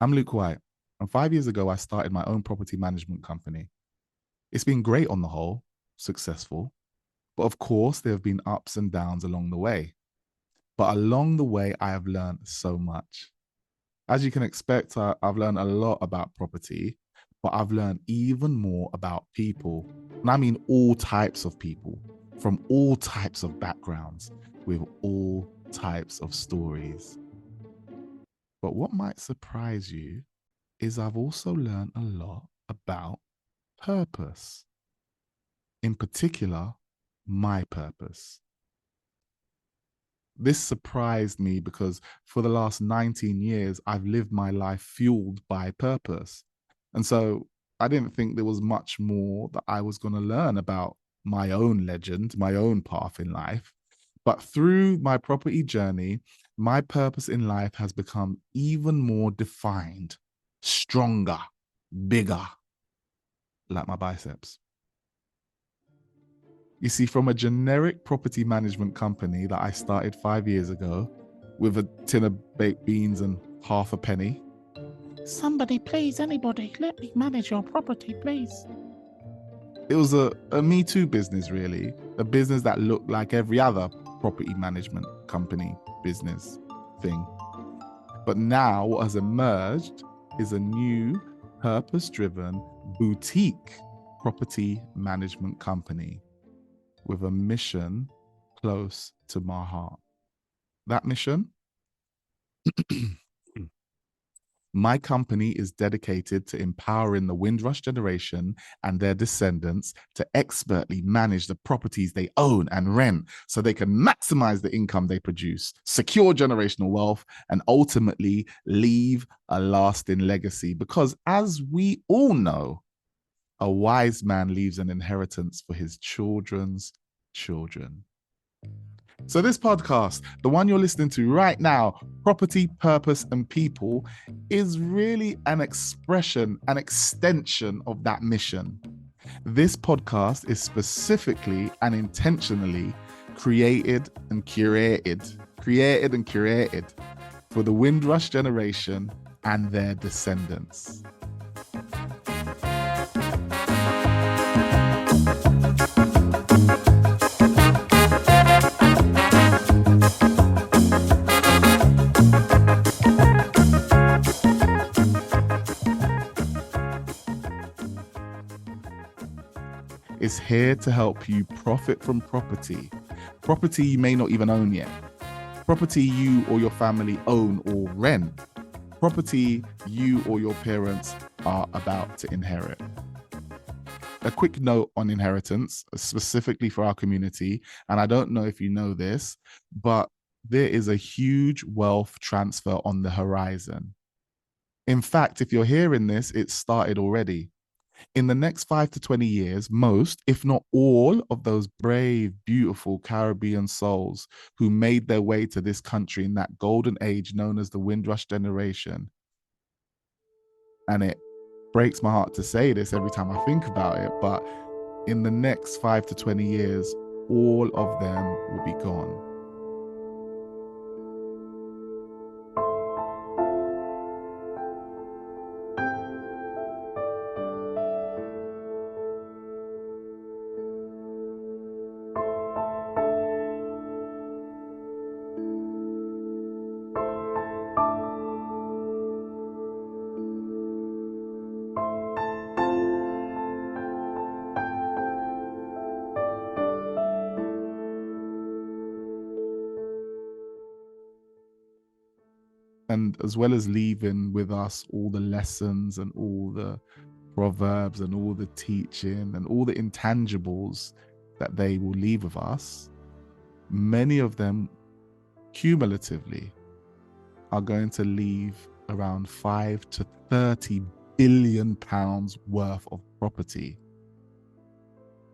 I'm Luke White, and 5 years ago, I started my own property management company. It's been great on the whole, successful, but of course, there have been ups and downs along the way. But along the way, I have learned so much. As you can expect, I've learned a lot about property, but I've learned even more about people. And I mean all types of people from all types of backgrounds with all types of stories. But what might surprise you is I've also learned a lot about purpose, in particular, my purpose. This surprised me because for the last 19 years, I've lived my life fueled by purpose. And so I didn't think there was much more that I was going to learn about my own legend, my own path in life. But through my property journey, my purpose in life has become even more defined, stronger, bigger, like my biceps. You see, from a generic property management company that I started 5 years ago with a tin of baked beans and half a penny. Somebody, please, anybody, let me manage your property, please. It was a Me Too business, really. A business that looked like every other property management company business thing. But now, what has emerged is a new purpose driven boutique property management company with a mission close to my heart. That mission? My company is dedicated to empowering the Windrush generation and their descendants to expertly manage the properties they own and rent so they can maximize the income they produce, secure generational wealth, and ultimately leave a lasting legacy. Because as we all know, a wise man leaves an inheritance for his children's children. So, this podcast, the one you're listening to right now, Property, Purpose, and People, is really an expression, an extension of that mission. This podcast is specifically and intentionally created and curated for the Windrush generation and their descendants. Is here to help you profit from property. Property you may not even own yet. Property you or your family own or rent. Property you or your parents are about to inherit. A quick note on inheritance, specifically for our community, and I don't know if you know this, but there is a huge wealth transfer on the horizon. In fact, if you're hearing this, it started already. In the next 5 to 20 years, most, if not all, of those brave, beautiful Caribbean souls who made their way to this country in that golden age known as the Windrush generation, and it breaks my heart to say this every time I think about it, but in the next 5 to 20 years, all of them will be gone. And as well as leaving with us all the lessons and all the proverbs and all the teaching and all the intangibles that they will leave with us, many of them cumulatively are going to leave around 5 to 30 billion pounds worth of property.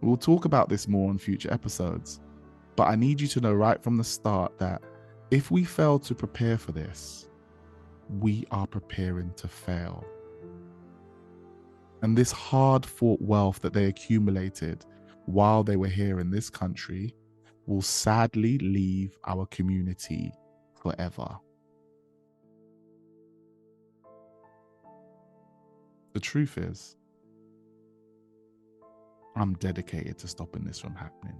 We'll talk about this more on future episodes, but I need you to know right from the start that if we fail to prepare for this, we are preparing to fail. And this hard-fought wealth that they accumulated while they were here in this country will sadly leave our community forever. truth is, I'm dedicated to stopping this from happening.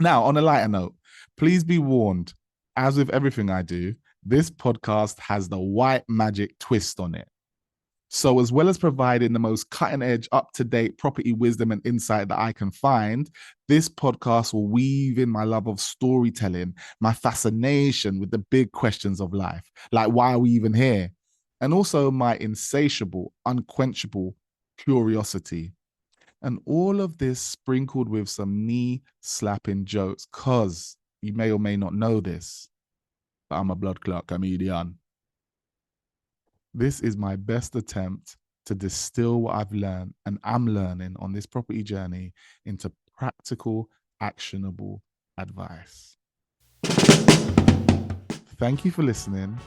Now, on a lighter note, please be warned, as with everything I do, this podcast has the white magic twist on it. So, as well as providing the most cutting edge, up to date property wisdom and insight that I can find, this podcast will weave in my love of storytelling, my fascination with the big questions of life, like why are we even here? And also my insatiable, unquenchable curiosity. And all of this sprinkled with some knee slapping jokes, because you may or may not know this, but I'm a blood clot comedian. This is my best attempt to distill what I've learned and am learning on this property journey into practical, actionable advice. Thank you for listening.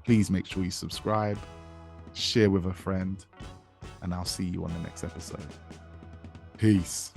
Please make sure you subscribe, share with a friend, and I'll see you on the next episode. Peace.